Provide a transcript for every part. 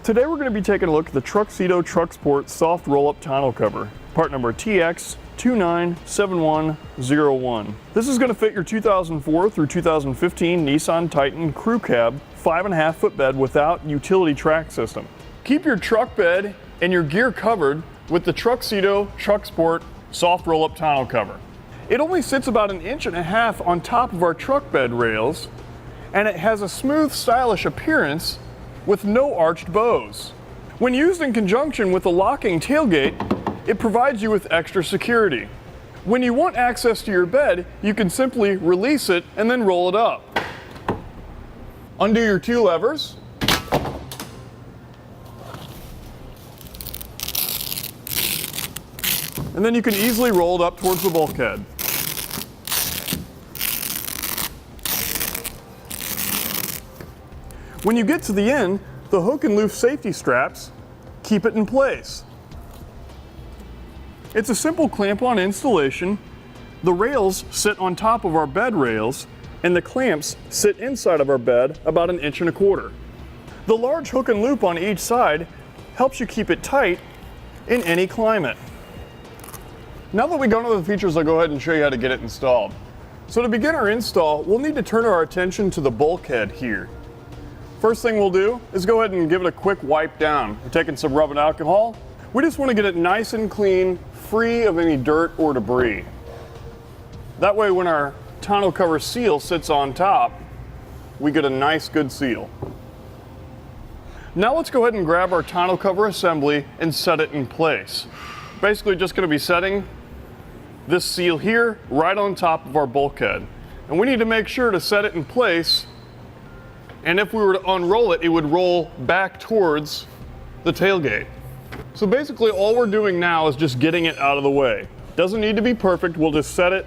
Today we're going to be taking a look at the TruXedo TruXport Soft Roll-Up Tonneau Cover, part number TX297101. This is going to fit your 2004 through 2015 Nissan Titan Crew Cab 5.5 foot bed without utility track system. Keep your truck bed and your gear covered with the TruXedo TruXport Soft Roll-Up Tonneau Cover. It only sits about 1.5 inches on top of our truck bed rails, and it has a smooth, stylish appearance with no arched bows. When used in conjunction with a locking tailgate, it provides you with extra security. When you want access to your bed, you can simply release it and then roll it up. Undo your 2 levers. And then you can easily roll it up towards the bulkhead. When you get to the end, the hook and loop safety straps keep it in place. It's a simple clamp-on installation. The rails sit on top of our bed rails, and the clamps sit inside of our bed about 1.25 inches. The large hook and loop on each side helps you keep it tight in any climate. Now that we've gone over the features, I'll go ahead and show you how to get it installed. So to begin our install, we'll need to turn our attention to the bulkhead here. First thing we'll do is go ahead and give it a quick wipe down. We're taking some rubbing alcohol. We just want to get it nice and clean, free of any dirt or debris. That way when our tonneau cover seal sits on top, we get a nice good seal. Now let's go ahead and grab our tonneau cover assembly and set it in place. Basically just going to be setting this seal here right on top of our bulkhead. And we need to make sure to set it in place, and if we were to unroll it, it would roll back towards the tailgate. So basically all we're doing now is just getting it out of the way. Doesn't need to be perfect, we'll just set it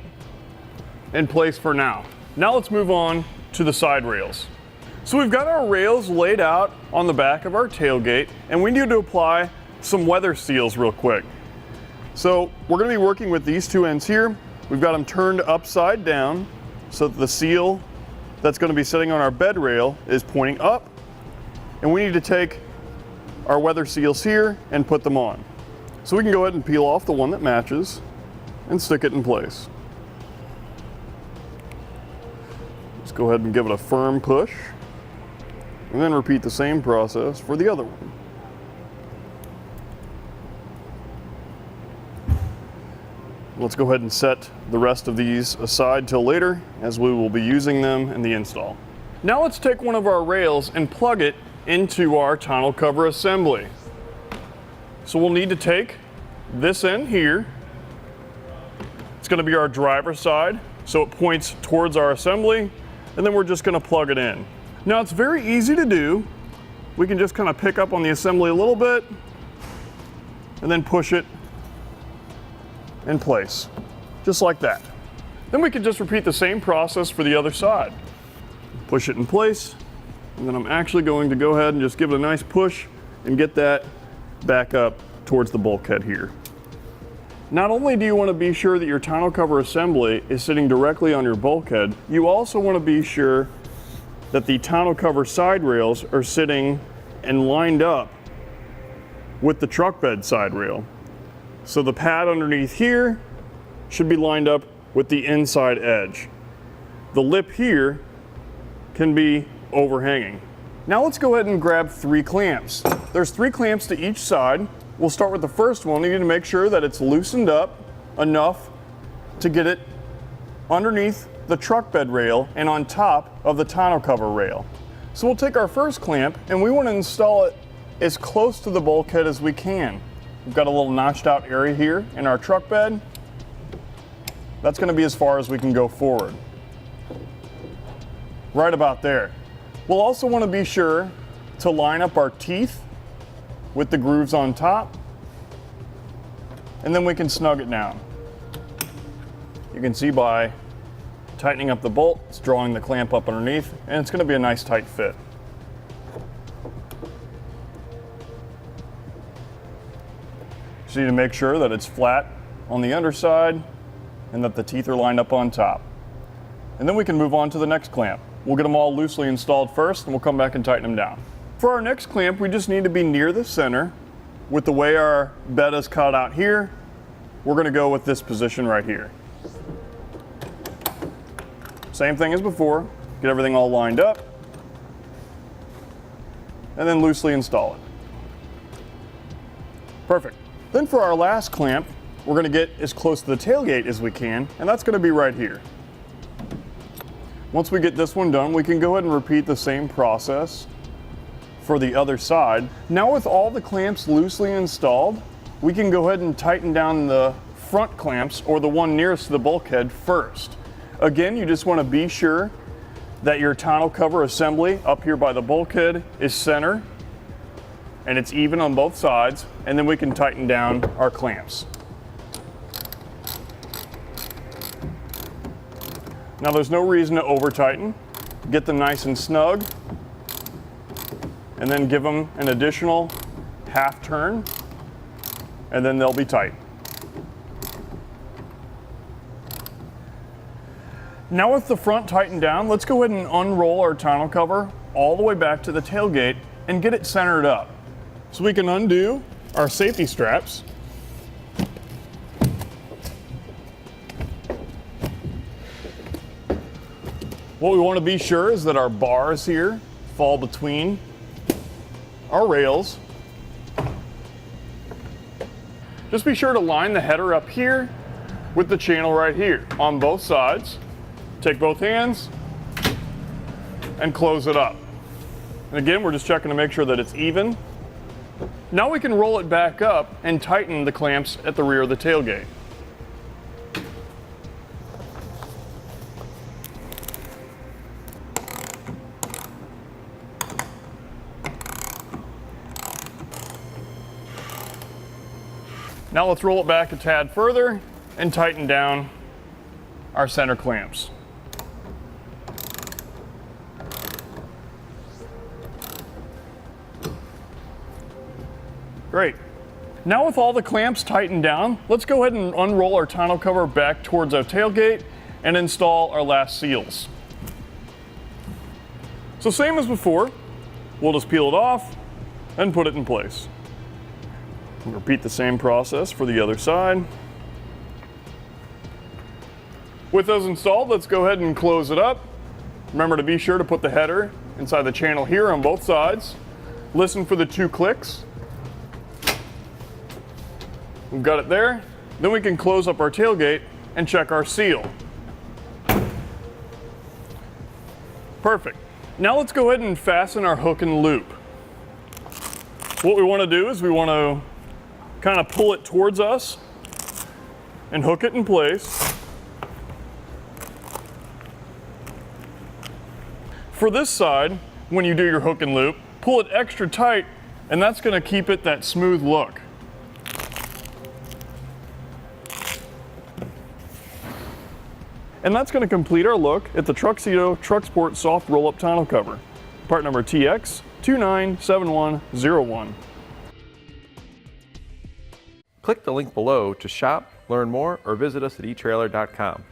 in place for now. Now let's move on to the side rails. So we've got our rails laid out on the back of our tailgate, and we need to apply some weather seals real quick. So we're going to be working with these 2 ends here. We've got them turned upside down so that the seal that's going to be sitting on our bed rail is pointing up, and we need to take our weather seals here and put them on. So we can go ahead and peel off the one that matches and stick it in place. Just go ahead and give it a firm push, and then repeat the same process for the other one. Let's go ahead and set the rest of these aside till later, as we will be using them in the install. Now let's take one of our rails and plug it into our tonneau cover assembly. So we'll need to take this end here. It's going to be our driver's side, so it points towards our assembly, and then we're just going to plug it in. Now it's very easy to do. We can just kind of pick up on the assembly a little bit and then push it in place, just like that. Then we can just repeat the same process for the other side. Push it in place, and then I'm actually going to go ahead and just give it a nice push and get that back up towards the bulkhead here. Not only do you want to be sure that your tonneau cover assembly is sitting directly on your bulkhead, you also want to be sure that the tonneau cover side rails are sitting and lined up with the truck bed side rail. So the pad underneath here should be lined up with the inside edge. The lip here can be overhanging. Now let's go ahead and grab 3 clamps. There's 3 clamps to each side. We'll start with the first one. You need to make sure that it's loosened up enough to get it underneath the truck bed rail and on top of the tonneau cover rail. So we'll take our first clamp, and we want to install it as close to the bulkhead as we can. We've got a little notched out area here in our truck bed. That's going to be as far as we can go forward. Right about there. We'll also want to be sure to line up our teeth with the grooves on top, and then we can snug it down. You can see by tightening up the bolt, it's drawing the clamp up underneath, and it's going to be a nice tight fit. So you need to make sure that it's flat on the underside and that the teeth are lined up on top. And then we can move on to the next clamp. We'll get them all loosely installed first, and we'll come back and tighten them down. For our next clamp, we just need to be near the center. With the way our bed is cut out here, we're going to go with this position right here. Same thing as before, get everything all lined up, and then loosely install it. Perfect. Then for our last clamp, we're going to get as close to the tailgate as we can, and that's going to be right here. Once we get this one done, we can go ahead and repeat the same process for the other side. Now with all the clamps loosely installed, we can go ahead and tighten down the front clamps, or the one nearest to the bulkhead, first. Again, you just want to be sure that your tonneau cover assembly up here by the bulkhead is center and it's even on both sides, and then we can tighten down our clamps. Now there's no reason to over tighten. Get them nice and snug and then give them an additional half turn and then they'll be tight. Now with the front tightened down, let's go ahead and unroll our tonneau cover all the way back to the tailgate and get it centered up. So we can undo our safety straps. What we want to be sure is that our bars here fall between our rails. Just be sure to line the header up here with the channel right here on both sides. Take both hands and close it up. And again, we're just checking to make sure that it's even. Now we can roll it back up and tighten the clamps at the rear of the tailgate. Now let's roll it back a tad further and tighten down our center clamps. Great. Now with all the clamps tightened down, let's go ahead and unroll our tonneau cover back towards our tailgate and install our last seals. So same as before, we'll just peel it off and put it in place. We'll repeat the same process for the other side. With those installed, let's go ahead and close it up. Remember to be sure to put the header inside the channel here on both sides. Listen for the 2 clicks. We've got it there. Then we can close up our tailgate and check our seal. Perfect. Now let's go ahead and fasten our hook and loop. What we want to do is we want to kind of pull it towards us and hook it in place. For this side, when you do your hook and loop, pull it extra tight, and that's going to keep it that smooth look. And that's going to complete our look at the Truxedo TruXport Soft Roll-Up Tonneau Cover, part number TX297101. Click the link below to shop, learn more, or visit us at etrailer.com.